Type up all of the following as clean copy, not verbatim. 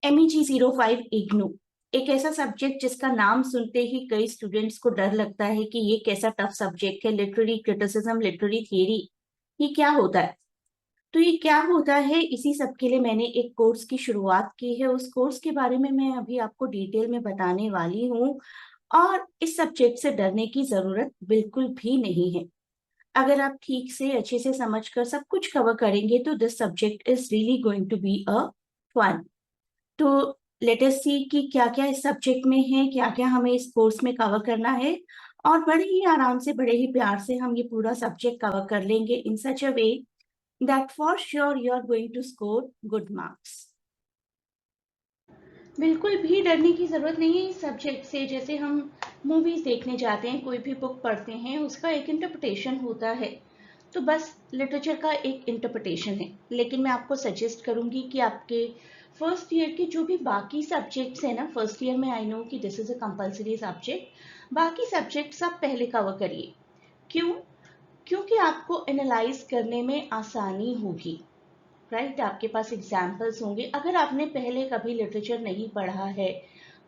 MEG 05 IGNOU एक ऐसा subject जिसका नाम सुनते ही कई स्टूडेंट्स को डर लगता है कि ये कैसा टफ सब्जेक्ट है। लिटरेरी क्रिटिसिज्म, लिटरेरी थियरी, ये क्या होता है? तो ये क्या होता है, इसी सब के लिए मैंने एक कोर्स की शुरुआत की है। उस कोर्स के बारे में मैं अभी आपको डिटेल में बताने वाली हूँ। और इस सब्जेक्ट से डरने की जरूरत बिल्कुल भी नहीं है। अगर आप ठीक से अच्छे से समझकर सब कुछ कवर करेंगे तो this subject is really going to be a fun. तो लेट अस सी कि क्या क्या इस सब्जेक्ट में है, क्या क्या हमें इस कोर्स में कवर करना है। और बड़े ही आराम से, बड़े ही प्यार से हम ये पूरा सब्जेक्ट कवर कर लेंगे in such a way that for sure you are going to score good marks. बिल्कुल भी डरने की जरूरत नहीं है इस सब्जेक्ट से। जैसे हम मूवीज देखने जाते हैं, कोई भी बुक पढ़ते हैं, उसका एक इंटरप्रिटेशन होता है। तो बस लिटरेचर का एक इंटरप्रिटेशन है। लेकिन मैं आपको सजेस्ट करूंगी कि आपके फर्स्ट ईयर के जो भी बाकी सब्जेक्ट्स हैं ना, फर्स्ट ईयर में आई नो कि this is a compulsory subject, बाकी सब्जेक्ट्स आप पहले कवर करिए। क्यों? क्योंकि आपको एनालाइज करने में आसानी होगी। राइट, आपके पास एग्जाम्पल्स होंगे। अगर आपने पहले कभी लिटरेचर नहीं पढ़ा है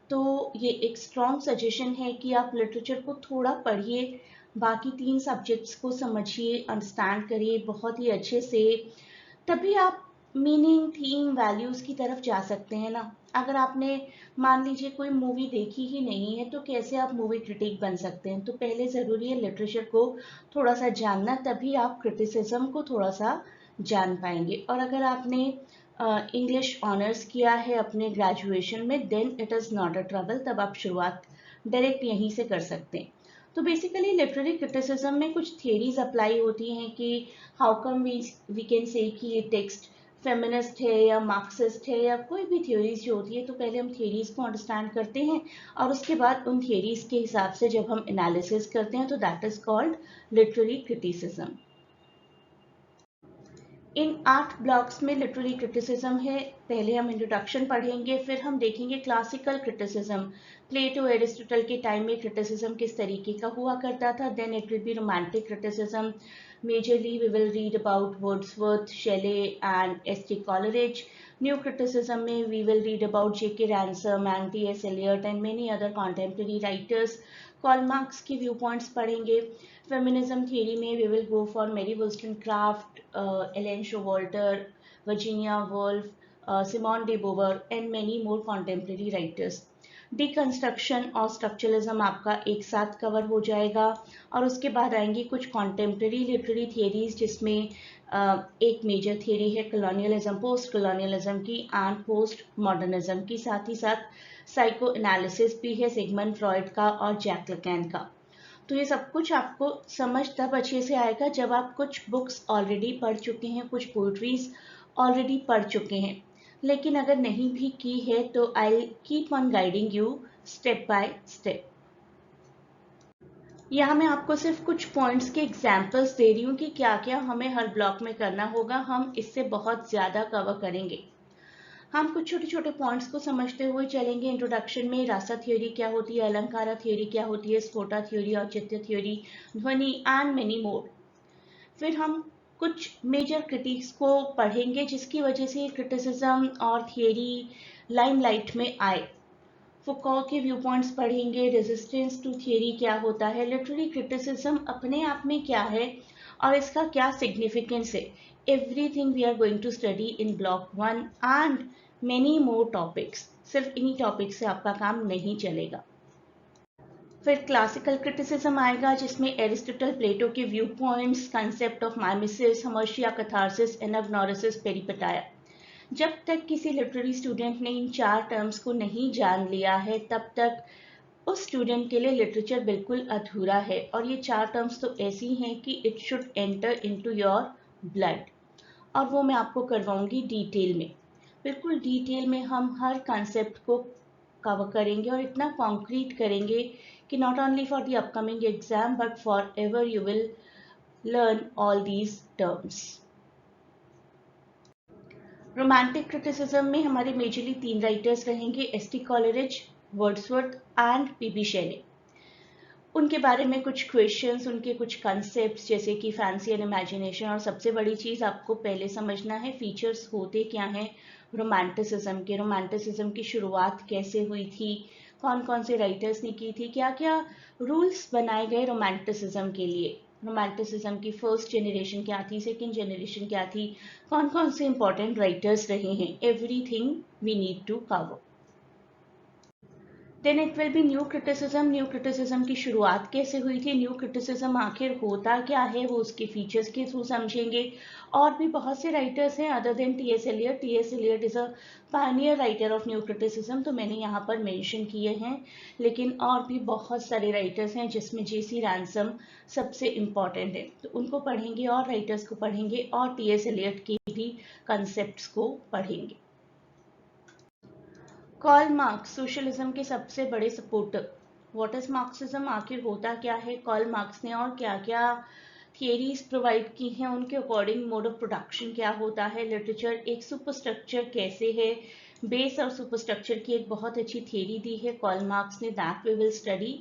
तो ये एक स्ट्रॉन्ग सजेशन है कि आप लिटरेचर को थोड़ा पढ़िए, बाकी 3 सब्जेक्ट्स को समझिए, अंडरस्टैंड करिए बहुत ही अच्छे से। तभी आप मीनिंग, थीम, वैल्यूज की तरफ जा सकते हैं ना। अगर आपने मान लीजिए कोई मूवी देखी ही नहीं है तो कैसे आप मूवी क्रिटिक बन सकते हैं? तो पहले ज़रूरी है लिटरेचर को थोड़ा सा जानना, तभी आप क्रिटिसिज्म को थोड़ा सा जान पाएंगे। और अगर आपने इंग्लिश ऑनर्स किया है अपने ग्रेजुएशन में, then it is not a trouble, तब आप शुरुआत डायरेक्ट यहीं से कर सकते हैं। तो बेसिकली लिटरेरी क्रिटिसिज्म में कुछ थियरीज अप्लाई होती हैं कि how come we can say कि ये टेक्स्ट फेमिनिस्ट है या मार्क्सिस्ट है या कोई भी थ्योरीज जो होती है। तो पहले हम थियरीज को अंडरस्टैंड करते हैं और उसके बाद उन थियरीज के हिसाब से जब हम एनालिसिस करते हैं तो that is called literary criticism. इन 8 ब्लॉक्स में लिटरेरी क्रिटिसिज्म है। पहले हम इंट्रोडक्शन पढ़ेंगे, फिर हम देखेंगे क्लासिकल क्रिटिसिज्म, प्लेटो एरिस्टोटल के टाइम में क्रिटिसिज्म किस तरीके का हुआ करता था। Then it will be romantic criticism, majorly we will read about Wordsworth, Shelley and S T Coleridge. New criticism में we will read about J K Ransom and T S Eliot and many other contemporary writers. Karl Marx के view points पढ़ेंगे। Feminism theory में we will go for Mary Wollstonecraft, Elaine Showalter, Virginia Woolf, Simone de Beauvoir and many more contemporary writers. Deconstruction और structuralism आपका एक साथ cover हो जाएगा। और उसके बाद आएंगी कुछ कॉन्टेम्प्रेरी लिटरेरी थियरीज, जिसमें एक मेजर थियरी है कॉलोनियलिज्म, पोस्ट कॉलोनियलिज्म की एंड पोस्ट मॉडर्निज्म की। साथ ही साथ साइको एनालिसिस भी है सिगमंड फ्रॉइड का और जैक लैकन का। तो ये सब कुछ आपको समझ तब अच्छे से आएगा जब आप कुछ बुक्स ऑलरेडी पढ़ चुके हैं, कुछ पोइट्रीज ऑलरेडी पढ़ चुके हैं। लेकिन अगर नहीं भी की है तो I keep on guiding you step by step. यहाँ मैं आपको सिर्फ कुछ पॉइंट्स के एग्जाम्पल्स दे रही हूँ कि क्या क्या हमें हर ब्लॉक में करना होगा। हम इससे बहुत ज़्यादा कवर करेंगे। हम कुछ छोटे छोटे पॉइंट्स को समझते हुए चलेंगे। इंट्रोडक्शन में रासा थ्योरी क्या होती है, अलंकारा थ्योरी क्या होती है, स्फोटा थ्योरी, औचित्य थ्योरी, ध्वनि एंड मेनी मोर। फिर हम कुछ मेजर क्रिटिक्स को पढ़ेंगे जिसकी वजह से क्रिटिसिज्म और थियरी लाइमलाइट में आए। फुको के व्यू पॉइंट्स पढ़ेंगे। रेजिस्टेंस टू थियरी क्या होता है, लिटरेरी क्रिटिसिज्म अपने आप में क्या है और इसका क्या सिग्निफिकेंस है, everything we are going to study in block 1 and many more topics. सिर्फ इन्हीं टॉपिक से आपका काम नहीं चलेगा। फिर क्लासिकल क्रिटिसिज्म आएगा जिसमें एरिस्टोटल, प्लेटो के view points, concept of mimesis, हर्शिया, कैथारसिस, एनाग्नोरिसिस, पेरिपेटाया। जब तक किसी लिटरेरी स्टूडेंट ने इन 4 टर्म्स को नहीं जान लिया है तब तक उस स्टूडेंट के लिए लिटरेचर बिल्कुल अधूरा है। और ये 4 टर्म्स तो ऐसी हैं कि it should enter into your blood. और वो मैं आपको करवाऊंगी डिटेल में, बिल्कुल डिटेल में हम हर कंसेप्ट को कवर करेंगे और इतना कॉन्क्रीट करेंगे कि not only for the upcoming exam but for ever you will learn all these terms. Romantic criticism में हमारे मेजरली 3 राइटर्स रहेंगे, S T Coleridge, Wordsworth and P Shelley. उनके बारे में कुछ क्वेश्चंस, उनके कुछ कंसेप्ट्स जैसे कि फैंसी एंड इमेजिनेशन। और सबसे बड़ी चीज़ आपको पहले समझना है फीचर्स होते क्या हैं, रोमांटिसिज्म की शुरुआत कैसे हुई थी, कौन कौन से राइटर्स ने की थी, क्या क्या रूल्स बनाए गए रोमांटिसिज्म के लिए, रोमांटिसिज्म की फर्स्ट जनरेशन क्या थी, सेकंड जनरेशन क्या थी, कौन कौन से इंपॉर्टेंट राइटर्स रहे हैं, everything we need to cover. Then it will be new criticism की शुरुआत कैसे हुई थी, न्यू क्रिटिसिज्म आखिर होता क्या है, वो उसके फीचर्स के थ्रू समझेंगे। और भी बहुत से राइटर्स हैं other than T S Elliott is a Pioneer writer of new criticism, तो मैंने यहाँ पर मेंशन किए हैं, लेकिन और भी बहुत सारे राइटर्स हैं जिसमें जेसी रैनसम सबसे इम्पॉर्टेंट है, तो उनको पढ़ेंगे और राइटर्स को पढ़ेंगे और टी एस एलियट के भी कंसेप्ट को पढ़ेंगे। कार्ल मार्क्स सोशलिज्म के सबसे बड़े सपोर्टर। व्हाट इज मार्क्सिज्म, आखिर होता क्या है, कार्ल मार्क्स ने और क्या क्या थियरीज प्रोवाइड की हैं, उनके अकॉर्डिंग मोड ऑफ प्रोडक्शन क्या होता है, लिटरेचर एक सुपरस्ट्रक्चर कैसे है, बेस और सुपरस्ट्रक्चर की एक बहुत अच्छी थियरी दी है कार्ल मार्क्स ने, दैट वी विल स्टडी।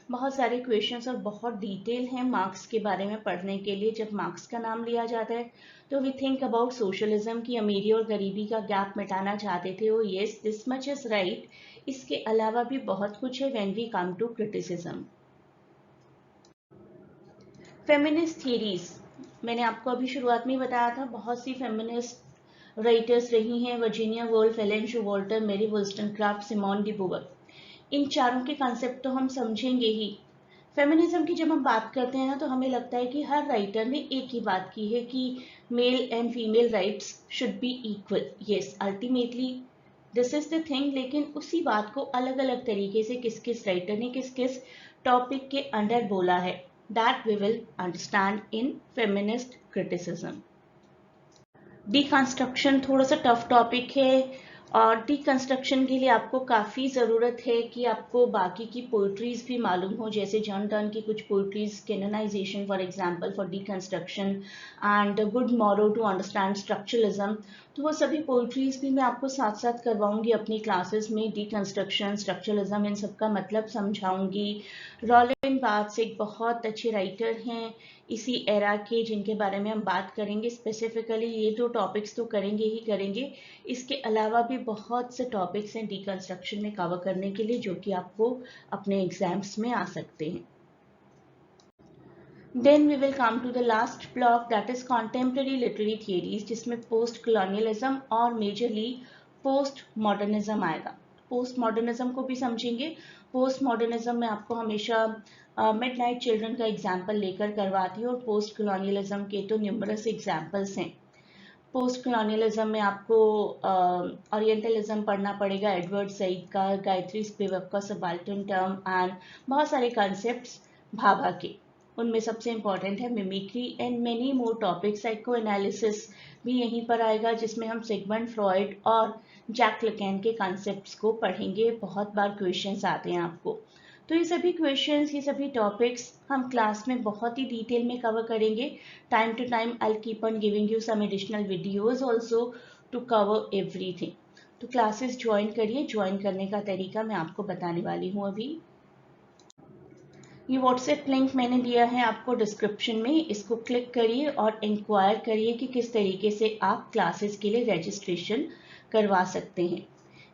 बहुत सारे क्वेश्चंस और बहुत डिटेल हैं मार्क्स के बारे में पढ़ने के लिए। जब मार्क्स का नाम लिया जाता है तो वी थिंक अबाउट सोशलिज्म की अमीरी और गरीबी का गैप मिटाना चाहते थे, oh yes this much is right. इसके अलावा भी बहुत कुछ है when we come to criticism. Feminist theories, मैंने आपको अभी शुरुआत में बताया था बहुत सी फेमिनिस्ट राइटर्स रही हैं, वर्जीनिया वुल्फ, एलन शोवल्टर, मेरी वोल्स्टनक्राफ्ट, सिमोन डी बोवर। इन चारों के कंसेप्ट तो हम समझेंगे ही। फेमिनिज्म की जब हम बात करते हैं ना तो हमें लगता है कि हर राइटर ने एक ही बात की है कि male and female rights should be equal. Yes ultimately this is the thing, लेकिन उसी बात को अलग अलग तरीके से किस किस राइटर ने किस किस टॉपिक के अंडर बोला है, that we will understand in feminist criticism. Deconstruction थोड़ा सा टफ टॉपिक है और डिकंस्ट्रक्शन के लिए आपको काफ़ी ज़रूरत है कि आपको बाकी की पोइट्रीज भी मालूम हो, जैसे जॉन डन की कुछ poetries, Canonization for example for deconstruction and Good Morrow to understand structuralism. तो वो सभी पोइट्रीज भी मैं आपको साथ साथ करवाऊंगी अपनी क्लासेस में, डिकंस्ट्रक्शन, स्ट्रक्चरलिज्म, इन सब का मतलब समझाऊंगी। रॉलिन बार्थ्स एक बहुत अच्छे राइटर हैं इसी एरा के, जिनके बारे में हम बात करेंगे स्पेसिफिकली। ये दो टॉपिक्स तो करेंगे ही करेंगे, इसके अलावा भी बहुत से टॉपिक्स हैं डिकंस्ट्रक्शन में कवर करने के लिए जो कि आपको अपने एग्जाम्स में आ सकते हैं। Then we will come to the last block that is contemporary literary theories, जिसमें पोस्ट कॉलोनियलिज्म और मेजरली पोस्ट मॉडर्निज्म आएगा। पोस्ट मॉडर्निज्म को भी समझेंगे। पोस्ट मॉडर्निज्म में आपको हमेशा मिडनाइट चिल्ड्रन का एग्जाम्पल लेकर करवाती है और पोस्ट कॉलोनियलिज्म के तो न्यूमरस एग्जाम्पल्स हैं। पोस्ट कॉलोनियलिज्म में आपको ओरिएंटलिज्म पढ़ना पड़ेगा, एडवर्ड सईद का, गायत्री स्पिवक का सबाल्टर्न टर्म एंड बहुत सारे कॉन्सेप्ट्स भाभा के। उनमें सबसे इंपॉर्टेंट है mimicry and many more topic. Psycho analysis भी यहीं पर आएगा जिसमें हम सिगमंड फ्रॉइड और जैक लैकेन के कॉन्सेप्ट्स को पढ़ेंगे। बहुत बार क्वेश्चंस आते हैं आपको, तो ये सभी क्वेश्चंस, ये सभी टॉपिक्स हम क्लास में बहुत ही डिटेल में कवर करेंगे। Time to time I will keep on giving you some additional videos also to cover everything. तो क्लासेस ज्वाइन करिए। ज्वाइन करने का तरीका मैं आपको बताने वाली हूँ अभी। ये व्हाट्सएप लिंक मैंने दिया है आपको डिस्क्रिप्शन में, इसको क्लिक करिए और इंक्वायर करिए कि किस तरीके से आप क्लासेस के लिए रजिस्ट्रेशन करवा सकते हैं।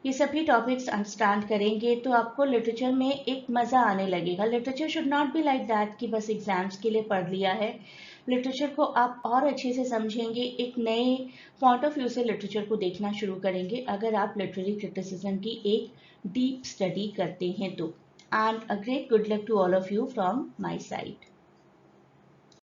ये सभी टॉपिक्स अंडरस्टैंड करेंगे तो आपको लिटरेचर में एक मज़ा आने लगेगा। Literature should not be like that कि बस एग्जाम्स के लिए पढ़ लिया है। लिटरेचर को आप और अच्छे से समझेंगे, एक नए पॉइंट ऑफ व्यू से लिटरेचर को देखना शुरू करेंगे अगर आप लिटरेरी क्रिटिसिज्म की एक डीप स्टडी करते हैं तो। And a great good luck to all of you from my side.